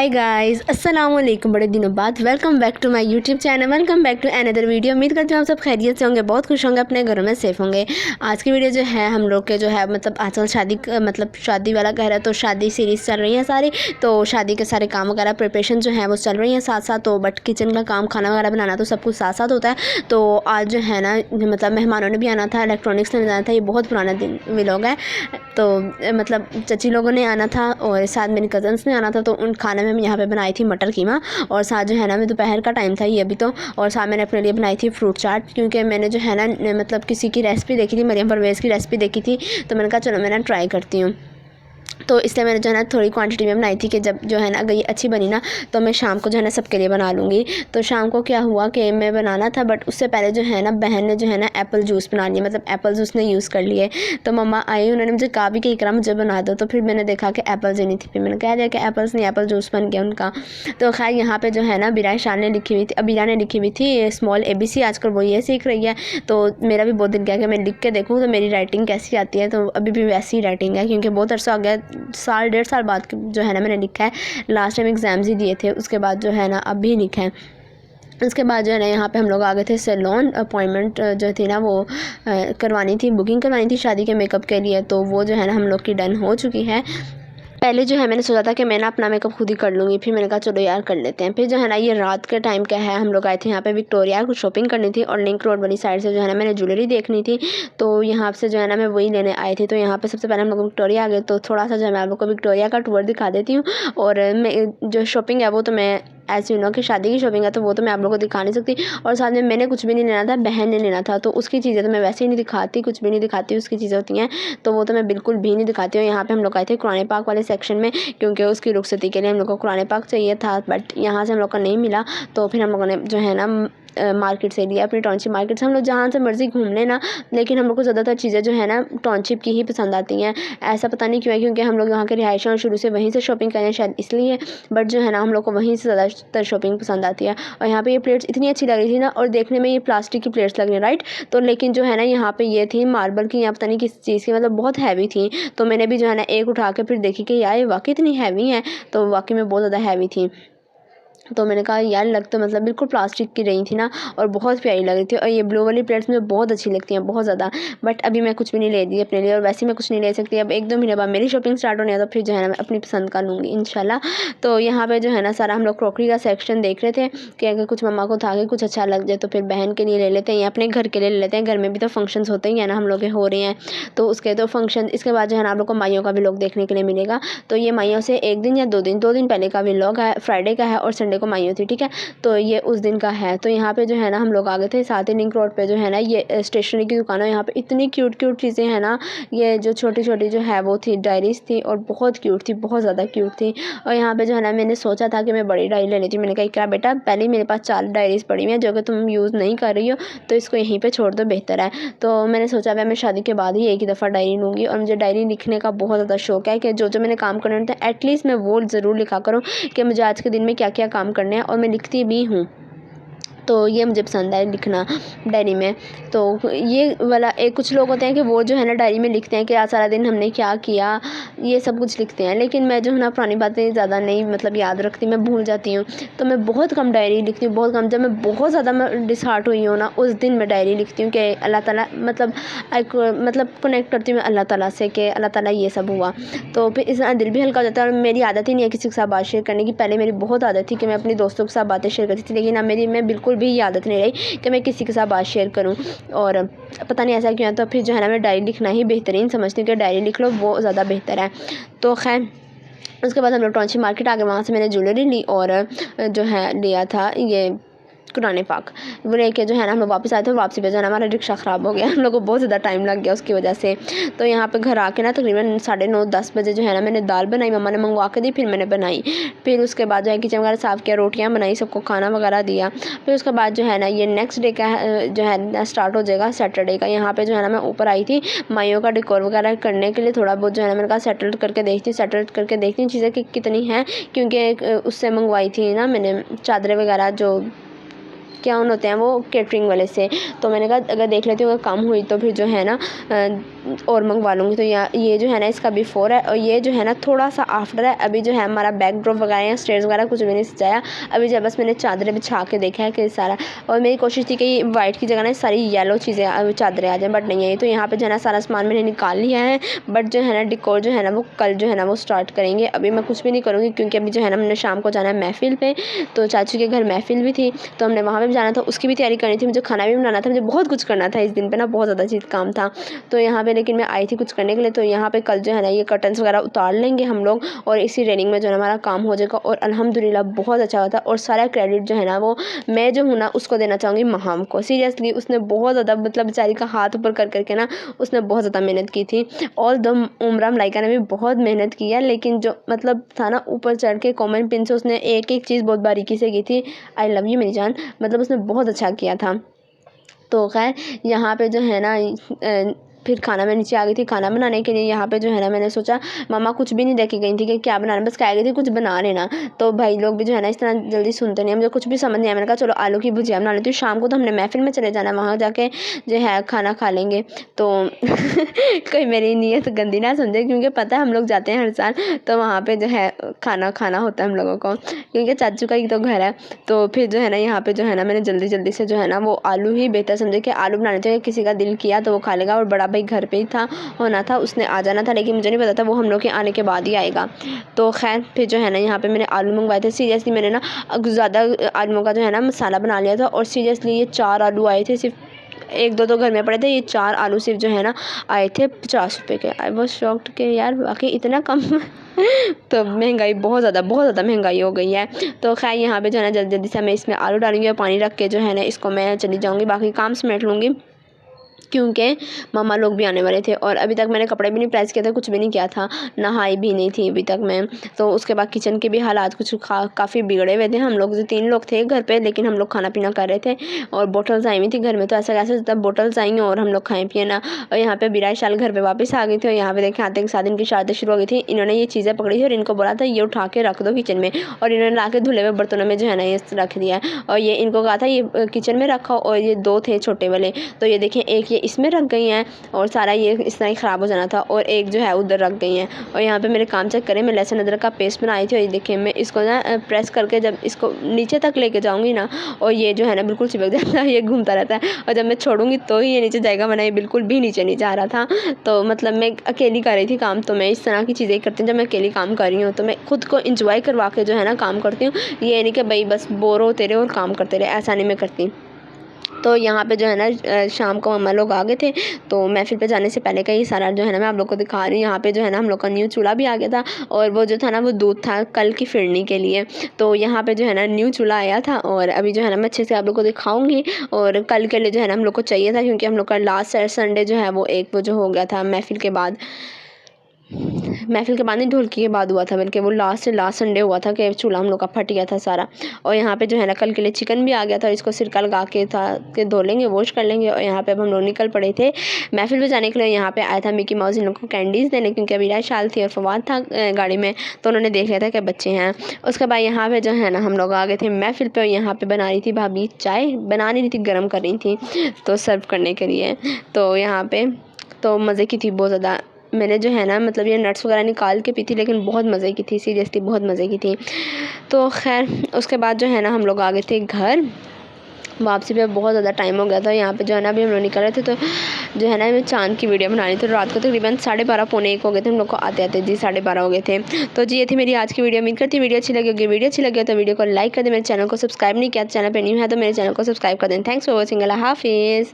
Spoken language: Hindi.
हाय गाइस, अस्सलाम वालेकुम। बड़े दिनों बाद welcome back to my YouTube channel, welcome back to another video. उम्मीद करती हूँ आप सब खैरियत से होंगे, बहुत खुश होंगे, अपने घरों में सेफ होंगे। आज की वीडियो जो है हम लोग के जो है मतलब आजकल शादी वाला घर है, तो शादी सीरीज़ चल रही है सारी, तो शादी के सारे काम वगैरह प्रिपरेशन जो है वो चल रही है साथ साथ। तो बट किचन का काम, खाना वगैरह बनाना तो सब कुछ साथ साथ होता है। तो आज जो है ना मतलब मेहमानों ने भी आना था, इलेक्ट्रॉनिक्स ने जाना था। ये बहुत पुराना दिन व्लॉग है। तो मतलब चची लोगों ने आना था और साथ मेरी कज़न्स ने आना था। तो उन खाने में हम यहाँ पे बनाई थी मटर कीमा, और साथ जो है ना मैं दोपहर का टाइम था ये अभी तो, और साथ मैंने अपने लिए बनाई थी फ्रूट चाट, क्योंकि मैंने जो है ना मतलब किसी की रेसिपी देखी थी, मरियम परवेज़ की रेसिपी देखी थी, तो मैंने कहा चलो मैं ना ट्राई करती हूँ। तो इसलिए मैंने जो है ना थोड़ी क्वांटिटी में बनाई थी कि जब जो है ना अगर ये अच्छी बनी ना तो मैं शाम को जो है ना सबके लिए बना लूँगी। तो शाम को क्या हुआ कि मैं बनाना था, बट उससे पहले जो है ना बहन ने जो है ना एप्पल जूस बना लिया, मतलब एप्पल जूस ने यूज़ कर लिए। तो मम्मा आई, उन्होंने मुझे कहा भी कि इकरा मुझे बना दो, तो फिर मैंने देखा कि एप्पल्स ही नहीं थी, फिर मैंने कह दिया कि एप्पल्स नहीं, एप्पल जूस बन गया उनका। तो खैर यहाँ पर जो है ना बिराए शान ने लिखी हुई थी, अबीरा ने लिखी हुई थी स्मॉल ABC, आजकल वो ये सीख रही है। तो मेरा भी बहुत दिल किया कि मैं लिख के देखूँ तो मेरी राइटिंग कैसी आती है। तो अभी भी वैसी ही राइटिंग है, क्योंकि बहुत अरसा हो गया, साल 1.5 साल बाद जो है ना मैंने लिखा है। लास्ट टाइम एग्ज़ाम्स ही दिए थे, उसके बाद जो है ना अब भी लिखा है। उसके बाद जो है ना यहाँ पे हम लोग आ गए थे सैलून अपॉइंटमेंट जो थी ना वो करवानी थी, बुकिंग करवानी थी शादी के मेकअप के लिए। तो वो जो है ना हम लोग की डन हो चुकी है। पहले जो है मैंने सोचा था कि मैं ना अपना मेकअप खुद ही कर लूँगी, फिर मैंने कहा चलो यार कर लेते हैं। फिर जो है ना ये रात के टाइम का है, हम लोग आए थे यहाँ पे विक्टोरिया, कुछ शॉपिंग करनी थी, और लिंक रोड वाली साइड से जो है ना मैंने ज्वेलरी देखनी थी। तो यहाँ से जो है ना मैं वही लेने आई थी। तो यहाँ पे सबसे पहले हम लोग विक्टोरिया आ गए। तो थोड़ा सा जो है मैं आप लोग को विक्टोरिया का टूर दिखा देती हूँ। और मैं जो शॉपिंग है वो तो मैं ऐसे यू नो कि शादी की शॉपिंग है तो वो तो मैं आप लोगों को दिखा नहीं सकती। और साथ में मैंने कुछ भी नहीं लेना था, बहन ने लेना था, तो उसकी चीज़ें तो मैं वैसे ही नहीं दिखाती, कुछ भी नहीं दिखाती, उसकी चीज़ें होती हैं तो वो तो मैं बिल्कुल भी नहीं दिखाती हूँ। यहाँ पे हम लोग आए थे कुरान पाक वाले सेक्शन में, क्योंकि उसकी रुखसती के लिए हम लोग को कुरान पाक चाहिए था, बट यहाँ से हम लोग का नहीं मिला। तो फिर हम लोगों ने जो है ना मार्केट से लिया, अपनी टाउनशिप मार्केट से। हम लोग जहाँ से मर्ज़ी घूम लेना, लेकिन हम लोग को ज़्यादातर चीज़ें जो है ना टाउनशिप की ही पसंद आती हैं। ऐसा पता नहीं क्यों है, क्योंकि हम लोग यहाँ के रिहायशी और शुरू से वहीं से शॉपिंग करें शायद इसलिए, बट जो है ना हम लोग को वहीं से ज़्यादातर शॉपिंग पसंद आती है। और यहाँ पे ये प्लेट्स इतनी अच्छी लग रही थी ना, और देखने में ये प्लास्टिक की प्लेट्स लग रही हैं राइट। तो लेकिन जो है ना यहाँ पे ये थी मार्बल की, या पता नहीं किस चीज़ की, मतलब बहुत हैवी थी। तो मैंने भी जो है ना एक उठा के फिर देखी कि यार ये वाकई इतनी हैवी हैं, तो वाकई में बहुत ज़्यादा हैवी थी। तो मैंने कहा यार लग तो मतलब बिल्कुल प्लास्टिक की रही थी ना, और बहुत प्यारी लग रही थी। और ये ब्लू वाली प्लेट्स मुझे बहुत अच्छी लगती हैं, बहुत ज़्यादा। बट अभी मैं कुछ भी नहीं ले रही अपने लिए, और वैसे मैं कुछ नहीं ले सकती। अब 1-2 महीने बाद मेरी शॉपिंग स्टार्ट होने है, तो फिर जो है ना मैं अपनी पसंद का लूँगी इंशाल्लाह। तो यहाँ पे जो है ना सारा हम लोग क्रॉकरी का सेक्शन देख रहे थे कि अगर कुछ मम्मा को था कि कुछ अच्छा लग जाए तो फिर बहन के लिए ले लेते हैं या अपने घर के लिए ले लेते हैं। घर में भी तो फंक्शंस होते ही हैं ना, हम लोग के हो रहे हैं, तो उसके तो फंक्शन। इसके बाद जो है ना आप लोग को माइयों का भी व्लॉग देखने के लिए मिलेगा। तो ये माइयों से 1 दिन या 2 दिन पहले का व्लॉग है, फ्राइडे का है, और संडे को माइयों थी, ठीक है। तो ये उस दिन का है। तो यहाँ पे जो है ना हम लोग आ गए थे, साथ ही लिंक रोड पे जो है ना ये स्टेशनरी की दुकान है। यहाँ पे इतनी क्यूट क्यूट चीज़ें हैं ना, ये जो छोटी छोटी जो है वो थी डायरीज थी, और बहुत क्यूट थी, बहुत ज़्यादा क्यूट थी। और यहाँ पे जो है ना मैंने सोचा था कि मैं बड़ी डायरी ले लेती हूँ। मैंने कहा क्या बेटा, पहले ही मेरे पास 4 डायरीज पड़ी हुई हैं जो कि तुम यूज़ नहीं कर रही हो, तो इसको यहीं पर छोड़ दो, बेहतर है। तो मैंने सोचा मैं शादी के बाद ही एक ही दफ़ा डायरी लूँगी। और मुझे डायरी लिखने का बहुत ज़्यादा शौक है कि जो जो मैंने काम करने होते हैं एटलीस्ट मैं वो ज़रूर लिखा करूँ कि मुझे आज के दिन में क्या क्या काम करने हैं, और मैं लिखती भी हूँ। तो ये मुझे पसंद है लिखना डायरी में। तो ये वाला एक कुछ लोग होते हैं कि वो जो है ना डायरी में लिखते हैं कि आज सारा दिन हमने क्या किया, ये सब कुछ लिखते हैं। लेकिन मैं जो है ना पुरानी बातें ज़्यादा नहीं मतलब याद रखती, मैं भूल जाती हूँ। तो मैं बहुत कम डायरी लिखती हूँ, बहुत कम। जब मैं बहुत ज़्यादा मैं डिसहार्ट हुई हूँ ना, उस दिन मैं डायरी लिखती हूँ कि अल्लाह ताला मतलब मतलब कनेक्ट करती हूँ अल्लाह ताला से कि अल्लाह ताला ये सब हुआ। तो फिर इस दिल भी हल्का हो जाता है। और मेरी आदत ही नहीं है किसी के साथ बात शेयर करने की। पहले मेरी बहुत आदत थी कि मैं अपने दोस्तों के साथ बातें शेयर करती थी, लेकिन अब मैं बिल्कुल भी ये आदत नहीं रही कि मैं किसी के साथ बात शेयर करूं। और पता नहीं ऐसा क्यों है। तो फिर जो है ना मैं डायरी लिखना ही बेहतरीन समझती हूँ कि डायरी लिख लो, वो ज़्यादा बेहतर है। तो खैर उसके बाद हम लोग टाउनशिप मार्केट आ गए, वहाँ से मैंने ज्वेलरी ली, और जो है लिया था ये कुरान पाक। वो लेके जो है ना हम लोग वापस आए थे। वापसी पे जो है ना हमारा रिक्शा ख़राब हो गया, हम लोग को बहुत ज़्यादा टाइम लग गया उसकी वजह से। तो यहाँ पे घर आके ना तकरीबन 9:30-10 बजे जो है ना मैंने दाल बनाई, मम्मा ने मंगवा के दी, फिर मैंने बनाई। फिर उसके बाद जो है किचन वगैरह साफ़ किया, रोटियाँ बनाई, सबको खाना वगैरह दिया। फिर उसके बाद जो है ना ये नेक्स्ट डे का जो है स्टार्ट हो जाएगा सैटरडे का। यहाँ पर जो है ना मैं ऊपर आई थी माइयों का डेकोर वगैरह करने के लिए, थोड़ा बहुत जो है ना मैंने कहा सेटल करके देखती हूँ चीज़ें कि कितनी हैं, क्योंकि उससे मंगवाई थी ना मैंने चादरें वगैरह जो क्या ऑन होते हैं वो केटरिंग वाले से। तो मैंने कहा अगर देख लेती हूँ, अगर कम हुई तो फिर जो है ना और मंगवा लूँगी। तो ये जो है ना इसका बिफ़ोर है और ये जो है ना थोड़ा सा आफ्टर है। अभी जो है हमारा बैकड्रॉप वगैरह या स्टेयर्स वगैरह कुछ भी नहीं सजाया। अभी जब बस मैंने चादरें बिछा के देखा है कि सारा, और मेरी कोशिश थी कि वाइट की जगह ना सारी येलो चीज़ें चादरें आ जाएँ, बट नहीं आई। तो यहाँ पे जो है ना सारा सामान मैंने निकाल लिया है, बट जो है ना डिकोर जो है ना वो कल जो है ना वो स्टार्ट करेंगे। अभी मैं कुछ भी नहीं करूँगी क्योंकि अभी जो है ना हमने शाम को जाना है महफ़िल पे। तो चाचू के घर महफ़िल भी थी तो हमने वहाँ पे भी जाना था, उसकी भी तैयारी करनी थी, मुझे खाना भी बनाना था, मुझे बहुत कुछ करना था इस दिन पे ना, बहुत ज़्यादा चीज़ काम था। तो यहाँ पे लेकिन मैं आई थी कुछ करने के लिए। तो यहाँ पे कल जो है ना ये कर्टन्स वगैरह उतार लेंगे हम लोग और इसी रेलिंग में जो है हमारा काम हो जाएगा और अल्हम्दुलिल्लाह बहुत अच्छा होता है। और सारा क्रेडिट जो है ना वो मैं जो हूँ ना उसको देना चाहूँगी महाम को। सीरियसली उसने बहुत ज़्यादा मतलब बेचारी का हाथ ऊपर कर करके ना उसने बहुत ज़्यादा मेहनत की थी। और द उमरा मलाइका ने भी बहुत मेहनत की है, लेकिन जो मतलब था ना ऊपर चढ़ के कॉमन पिन से उसने एक एक चीज़ बहुत बारीकी से की थी। आई लव यू मेरी जान, मतलब उसने बहुत अच्छा किया था। तो खैर यहाँ पे जो है ना फिर खाना मैं नीचे आ गई थी खाना बनाने के लिए। यहाँ पे जो है ना मैंने सोचा मम्मा कुछ भी नहीं देके गई थी कि क्या बनाना, बस कह गई थी कुछ बना लेना। तो भाई लोग भी जो है ना इस तरह जल्दी सुनते नहीं, मुझे कुछ भी समझ नहीं आया। मैंने कहा चलो आलू की भुजिया बना लेती हूँ, शाम को तो हमने महफिल में चले जाना, वहाँ जाके जो है खाना खा लेंगे। तो कोई मेरी नीयत गंदी ना समझे क्योंकि पता है हम लोग जाते हैं हर साल, तो वहाँ पर जो है खाना खाना होता है हम लोगों को क्योंकि चाचू का ही तो घर है। तो फिर जो है ना यहाँ पे जो है ना मैंने जल्दी जल्दी से जो है ना वो आलू ही बेहतर समझे कि आलू बनाने चाहिए, किसी का दिल किया तो वो खा लेगा। और बड़ा भाई घर पे ही था होना था, उसने आ जाना था, लेकिन मुझे नहीं पता था वो हम लोग के आने के बाद ही आएगा। तो खैर फिर जो है ना यहाँ पे मैंने आलू मंगवाए थे। सीरियसली मैंने ना ज़्यादा आलूओं का जो है ना मसाला बना लिया था और सीरियसली ये 4 आलू आए थे, सिर्फ एक दो तो घर में पड़े थे, ये 4 आलू सिर्फ जो है ना आए थे 50 रुपये के। आई वॉज शॉक्ड कि यार वाकई इतना कम तो महंगाई बहुत ज़्यादा महंगाई हो गई है। तो खैर यहाँ पे जो है ना जल्दी जल्दी से मैं इसमें आलू डालूंगी और पानी रख के जो है ना इसको मैं चली जाऊँगी, बाकी काम समेट लूँगी क्योंकि मामा लोग भी आने वाले थे। और अभी तक मैंने कपड़े भी नहीं प्रेस किए थे, कुछ भी नहीं किया था, नहाई भी नहीं थी अभी तक मैं। तो उसके बाद किचन के भी हालात कुछ काफ़ी बिगड़े हुए थे। हम लोग जो 3 लोग थे घर पे, लेकिन हम लोग खाना पीना कर रहे थे और बोटल्स आई हुई थी घर में, तो ऐसा कैसे तब बोटल्स आई और हम लोग खाएँ पिए ना। और यहाँ पे बिराई शाल घर पर वापस आ गई थी और यहाँ पे देखें आते के साथ इनकी शादी शुरू हो गई थी। इन्होंने ये चीज़ें पकड़ी थी और इनको बोला था ये उठा के रख दो किचन में, और इन्होंने ला के धुले हुए बर्तनों में जो है ना ये रख दिया। और ये इनको कहा था ये किचन में रखा, और ये 2 थे छोटे वाले, तो ये देखें एक ये इसमें रख गई हैं और सारा ये इस तरह ही ख़राब हो जाना था, और एक जो है उधर रख गई हैं। और यहाँ पे मेरे काम चेक करें, मैं लहसुन अदरक का पेस्ट बनाई थी और ये देखिए मैं इसको ना प्रेस करके जब इसको नीचे तक लेके जाऊँगी ना, और ये जो है ना बिल्कुल चिपक जाता है, ये घूमता रहता है, और जब मैं छोड़ूंगी तो ही ये नीचे जाएगा, वरना ये बिल्कुल भी नीचे नहीं जा रहा था। तो मतलब मैं अकेली कर रही थी काम, तो मैं इस तरह की चीज़ें करती हूँ जब मैं अकेली काम कर रही हूँ, तो मैं खुद को इंजॉय करवा के जो है ना काम करती हूँ। ये नहीं कि भाई बस बोर होते रहे और काम करते रहे, ऐसा नहीं मैं करती। तो यहाँ पे जो है ना शाम को मम्मा लोग आ गए थे, तो महफिल पे जाने से पहले का ही सारा जो है ना मैं आप लोग को दिखा रही हूँ। यहाँ पे जो है ना हम लोग का न्यू चूल्हा भी आ गया था, और वो जो था ना वो दूध था कल की फिरनी के लिए। तो यहाँ पे जो है ना न्यू चूल्हा आया था, और अभी जो है ना मैं अच्छे से आप लोग को दिखाऊंगी। और कल के लिए जो है ना हम लोग को चाहिए था, क्योंकि हम लोग का लास्ट संडे जो है वो एक वो जो हो गया था महफिल के बाद नहीं, ढोलकी के बाद हुआ था, बल्कि वो लास्ट संडे हुआ था कि चूल्हा हम लोग का फट गया था सारा। और यहाँ पे जो है ना कल के लिए चिकन भी आ गया था, इसको सिरका लगा के था कि धो लेंगे, वॉश कर लेंगे। और यहाँ पे अब हम लोग निकल पड़े थे महफिल पे जाने के लिए। यहाँ पे आया था मिकी माउस इन लोग को कैंडीज़ देने, क्योंकि अभी राय शाल थी और फवाद था गाड़ी में, तो उन्होंने देख लिया था कि बच्चे हैं। उसके बाद यहाँ पे जो है ना हम लोग आ गए थे महफिल पे, और यहाँ पे बना रही थी भाभी चाय, बना नहीं रही थी, गर्म कर रही थी तो सर्व करने के लिए। तो यहाँ पे तो मज़े की थी बहुत ज़्यादा। मैंने जो है ना मतलब ये नट्स वगैरह निकाल के पी थी, लेकिन बहुत मज़े की थी, सीरियसली बहुत मज़े की थी। तो खैर उसके बाद जो है ना हम लोग आ गए थे घर, वापसी पे बहुत ज़्यादा टाइम हो गया था। यहाँ पे जो है ना अभी हम लोग निकल रहे थे, तो जो है ना मैं चाँद की वीडियो बना रही थी। रात को तकरीबन 12:30 पौने 1 हो गए थे हम लोग को आते आते, जी 12:30 हो गए थे। तो जी ये थी मेरी आज की वीडियो। उम्मीद करती वीडियो अच्छी लगी होगी। वीडियो अच्छी लगी तो वीडियो को लाइक कर दें, मेरे चैनल को सब्सक्राइब नहीं किया तो चैनल पर न्यू है तो मेरे चैनल को सब्सक्राइब कर दें। थैंक्स फॉर वॉचिंग, अल्लाह हाफिज़।